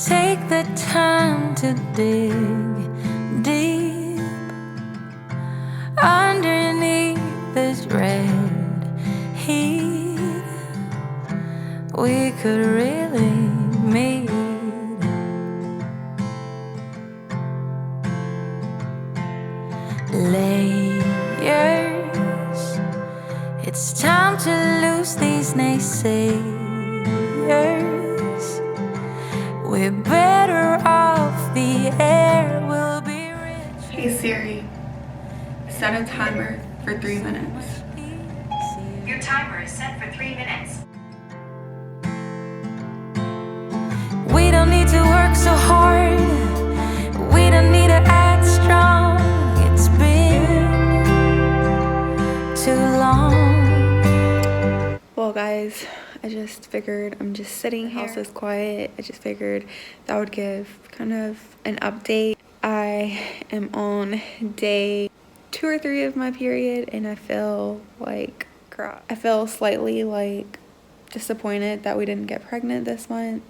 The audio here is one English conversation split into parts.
Take the time to dig deep underneath this red heat. We could really meet. Layers. It's time to lose these naysayers. We're better off, the air will be rich. Hey Siri, set a timer for 3 minutes. Your timer is set for 3 minutes. We don't need to work so hard. We don't need to act strong. It's been too long. Well guys, I just figured I'm just sitting here. The house is quiet. I just figured that would give kind of an update. I am on day 2 or 3 of my period and I feel like crap. I feel slightly like disappointed that we didn't get pregnant this month.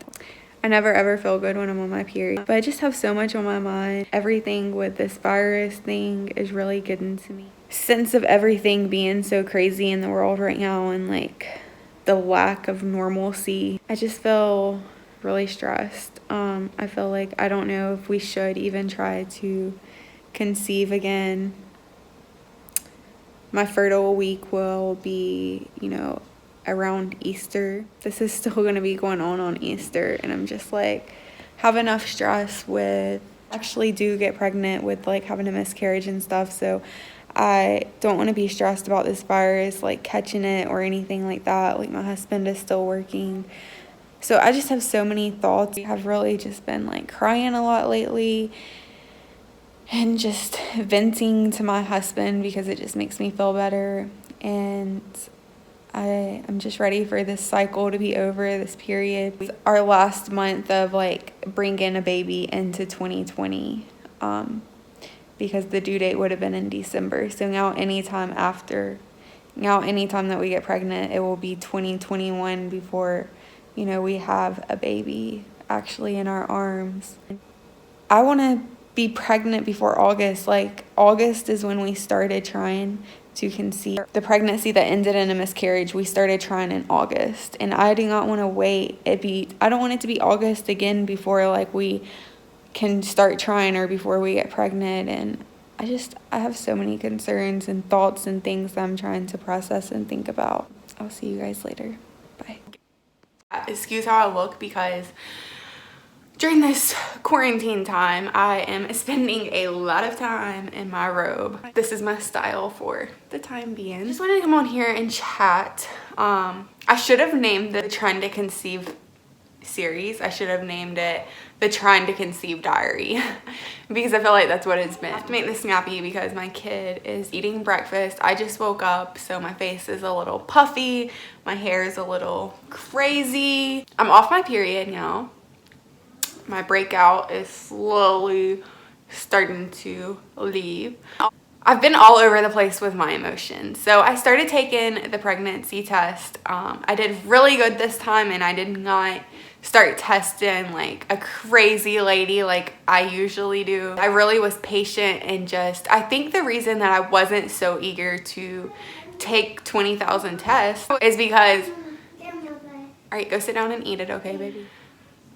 I never ever feel good when I'm on my period, but I just have so much on my mind. Everything with this virus thing is really getting to me. Sense of everything being so crazy in the world right now and like the lack of normalcy. I just feel really stressed. I feel like I don't know if we should even try to conceive again. My fertile week will be, you know, around Easter. This is still going to be going on Easter, and I'm just like have enough stress with actually do get pregnant with like having a miscarriage and stuff, so I don't want to be stressed about this virus like catching it or anything like that. Like my husband is still working, so I just have so many thoughts. I've really just been like crying a lot lately and just venting to my husband because it just makes me feel better, and I'm just ready for this cycle to be over, this period. It's our last month of like bringing a baby into 2020 because the due date would have been in December. So now anytime that we get pregnant, it will be 2021 before, you know, we have a baby actually in our arms. I want to be pregnant before August. Like August is when we started trying to conceive. The pregnancy that ended in a miscarriage, we started trying in August, and I do not want to wait. I don't want it to be August again before like we can start trying or before we get pregnant. And I have so many concerns and thoughts and things that I'm trying to process and think about. I'll see you guys later. Bye. Excuse how I look because during this quarantine time, I am spending a lot of time in my robe. This is my style for the time being. I just wanted to come on here and chat. I should have named the Trying to Conceive series. I should have named it the Trying to Conceive Diary because I feel like that's what it's been. I have to make this snappy because my kid is eating breakfast. I just woke up, so my face is a little puffy. My hair is a little crazy. I'm off my period now. My breakout is slowly starting to leave. I've been all over the place with my emotions. So I started taking the pregnancy test. I did really good this time, and I did not start testing like a crazy lady like I usually do. I really was patient and I think the reason that I wasn't so eager to take 20,000 tests is because, all right, go sit down and eat it, okay, baby?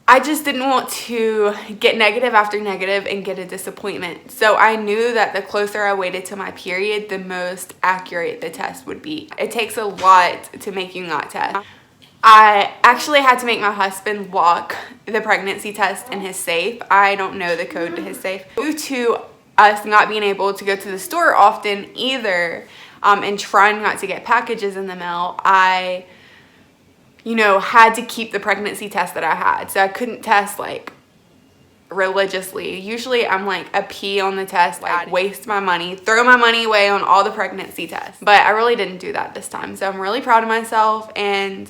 I just didn't want to get negative after negative and get a disappointment. So I knew that the closer I waited to my period, the most accurate the test would be. It takes a lot to make you not test. I actually had to make my husband lock the pregnancy test in his safe. I don't know the code to his safe. Due to us not being able to go to the store often either, and trying not to get packages in the mail, I had to keep the pregnancy test that I had. So I couldn't test like religiously. Usually I'm like a P on the test, like waste my money, throw my money away on all the pregnancy tests. But I really didn't do that this time. So I'm really proud of myself. And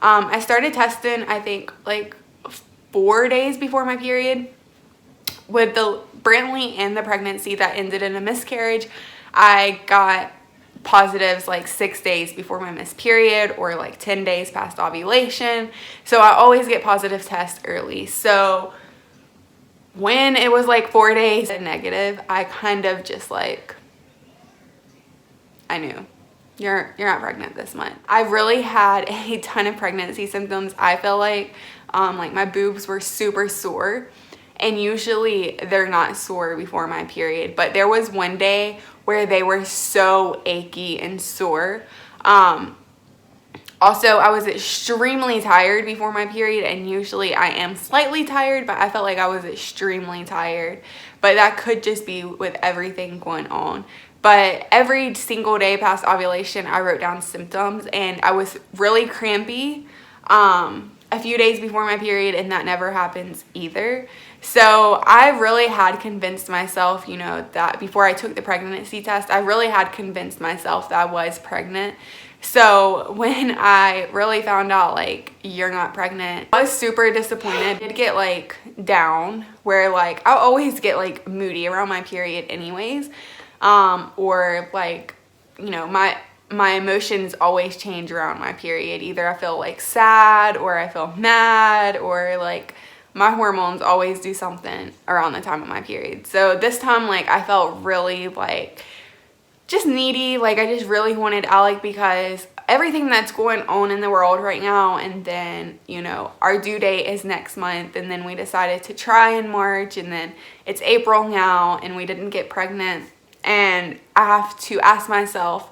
I started testing, I think like 4 days before my period. With the Brantley and the pregnancy that ended in a miscarriage, I got positives like 6 days before my missed period or like 10 days past ovulation. So I always get positive tests early. So when it was like 4 days negative, I kind of just like, I knew you're not pregnant this month. I really had a ton of pregnancy symptoms. I feel like my boobs were super sore, and usually they're not sore before my period, but there was one day where they were so achy and sore. Also, I was extremely tired before my period, and usually I am slightly tired, but I felt like I was extremely tired. But that could just be with everything going on. But every single day past ovulation, I wrote down symptoms, and I was really crampy a few days before my period, and that never happens either. So I really had convinced myself, you know, that before I took the pregnancy test, I really had convinced myself that I was pregnant. So when I really found out, like, you're not pregnant, I was super disappointed. I did get like down, where like I always get like moody around my period anyways, or like, you know, my emotions always change around my period. Either I feel like sad, or I feel mad, or like my hormones always do something around the time of my period. So this time, like, I felt really like just needy. Like, I just really wanted Alec because everything that's going on in the world right now, and then, you know, our due date is next month, and then we decided to try in March, and then it's April now, and we didn't get pregnant. And I have to ask myself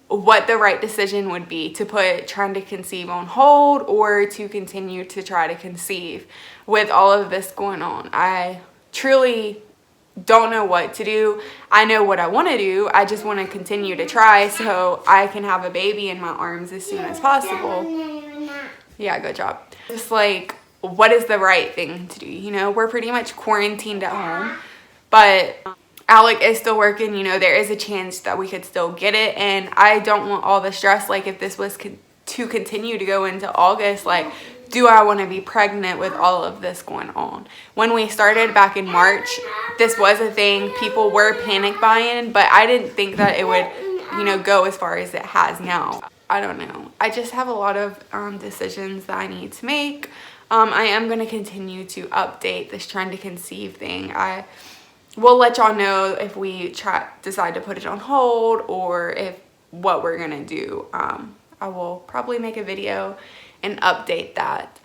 what the right decision would be, to put trying to conceive on hold or to continue to try to conceive with all of this going on. I truly don't know what to do. I know what I want to do. I just want to continue to try so I can have a baby in my arms as soon as possible. Yeah, good job. Just like, what is the right thing to do? You know, we're pretty much quarantined at home, but Alec is still working. You know, there is a chance that we could still get it, and I don't want all the stress. Like, if this was to continue to go into August, like, do I want to be pregnant with all of this going on? When we started back in March, this was a thing. People were panic buying, but I didn't think that it would, you know, go as far as it has now. I don't know. I just have a lot of decisions that I need to make. I am going to continue to update this trying to conceive thing. I will let y'all know if we decide to put it on hold, or if what we're going to do. I will probably make a video and update that.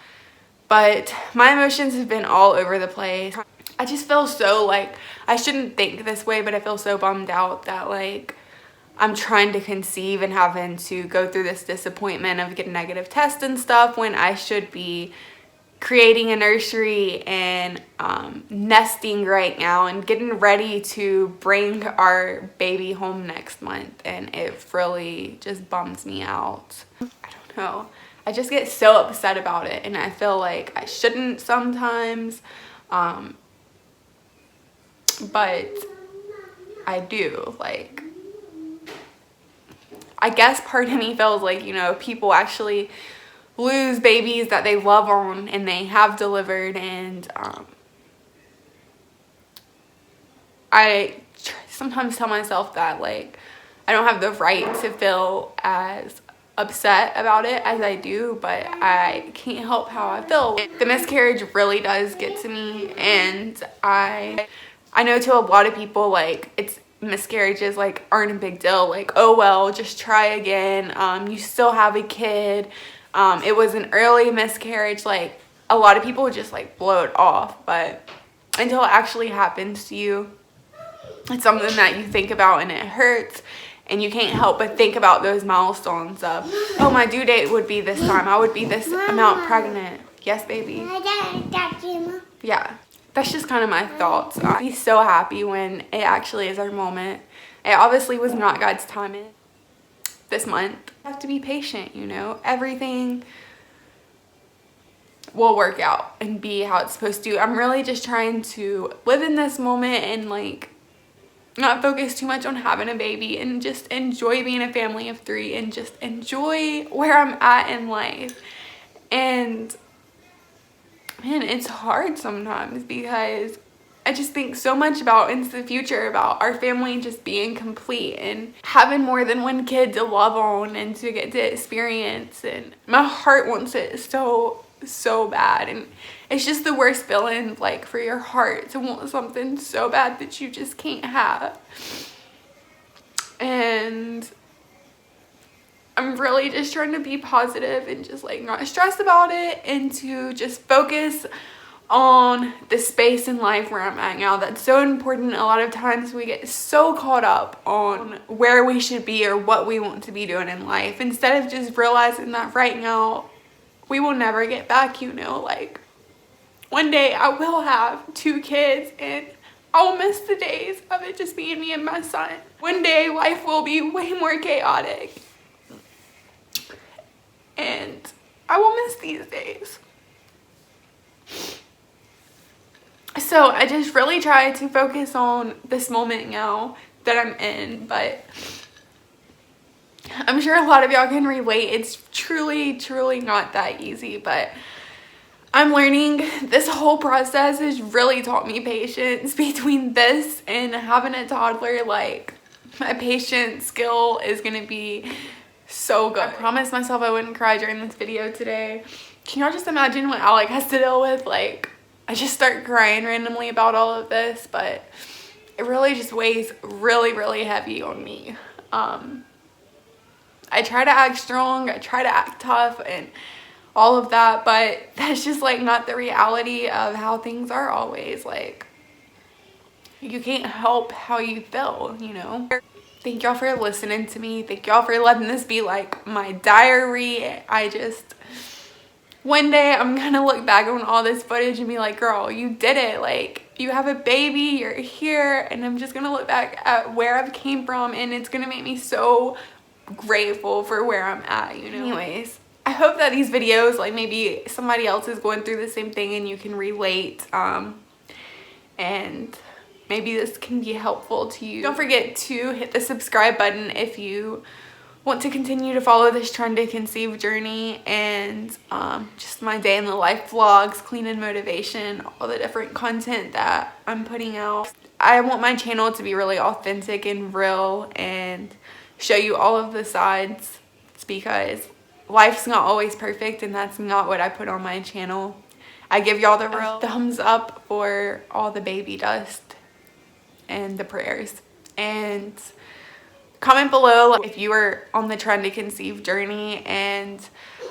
But my emotions have been all over the place. I just feel so like, I shouldn't think this way, but I feel so bummed out that like I'm trying to conceive and having to go through this disappointment of getting negative tests and stuff, when I should be creating a nursery and nesting right now and getting ready to bring our baby home next month. And it really just bums me out. I don't know. I just get so upset about it, and I feel like I shouldn't sometimes, but I do. Like, I guess part of me feels like, you know, people actually lose babies that they love on and they have delivered, and I sometimes tell myself that like I don't have the right to feel as upset about it as I do, but I can't help how I feel. The miscarriage really does get to me, and I know to a lot of people, like, it's miscarriages like aren't a big deal. Like, oh well, just try again. You still have a kid. It was an early miscarriage. Like, a lot of people just like blow it off, but until it actually happens to you, it's something that you think about, and it hurts. And you can't help but think about those milestones of, oh, my due date would be this time. I would be this amount pregnant. Yes, baby. Yeah, that's just kind of my thoughts. I'd be so happy when it actually is our moment. It obviously was not God's timing this month. You have to be patient, you know. Everything will work out and be how it's supposed to. I'm really just trying to live in this moment and like not focus too much on having a baby, and just enjoy being a family of 3 and just enjoy where I'm at in life. And man, it's hard sometimes because I just think so much about into the future, about our family just being complete and having more than one kid to love on and to get to experience. And my heart wants it so bad, and it's just the worst feeling, like, for your heart to want something so bad that you just can't have. And I'm really just trying to be positive and just like not stress about it, and to just focus on the space in life where I'm at now. That's so important. A lot of times we get so caught up on where we should be or what we want to be doing in life, instead of just realizing that right now we will never get back, you know. Like, one day I will have 2 kids and I'll miss the days of it just being me and my son. One day life will be way more chaotic and I will miss these days. So I just really try to focus on this moment now that I'm in, but I'm sure a lot of y'all can relate. It's truly, truly not that easy, but I'm learning. This whole process has really taught me patience. Between this and having a toddler, like, my patience skill is gonna be so good. I promised myself I wouldn't cry during this video today. Can y'all just imagine what Alec has to deal with? Like, I just start crying randomly about all of this, but it really just weighs really, really heavy on me. I try to act strong, I try to act tough and all of that, but that's just like not the reality of how things are always. Like, you can't help how you feel, you know. Thank y'all for listening to me. Thank y'all for letting this be like my diary. One day I'm gonna look back on all this footage and be like, girl, you did it. Like, you have a baby, you're here, and I'm just gonna look back at where I've came from, and it's gonna make me so grateful for where I'm at, you know. Anyways, I hope that these videos, like, maybe somebody else is going through the same thing and you can relate, and maybe this can be helpful to you. Don't forget to hit the subscribe button if you want to continue to follow this trying to conceive journey, and just my day in the life vlogs, clean and motivation, all the different content that I'm putting out. I want my channel to be really authentic and real and show you all of the sides. It's because life's not always perfect, and that's not what I put on my channel. I give y'all the real thumbs up for all the baby dust and the prayers. And comment below if you are on the trying to conceive journey, and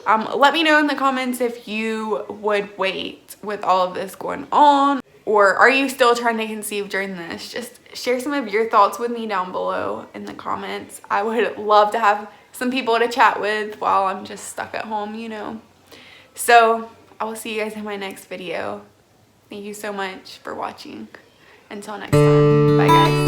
let me know in the comments if you would wait with all of this going on, or are you still trying to conceive during this? Just share some of your thoughts with me down below in the comments. I would love to have some people to chat with while I'm just stuck at home, you know. So I will see you guys in my next video. Thank you so much for watching. Until next time, bye guys.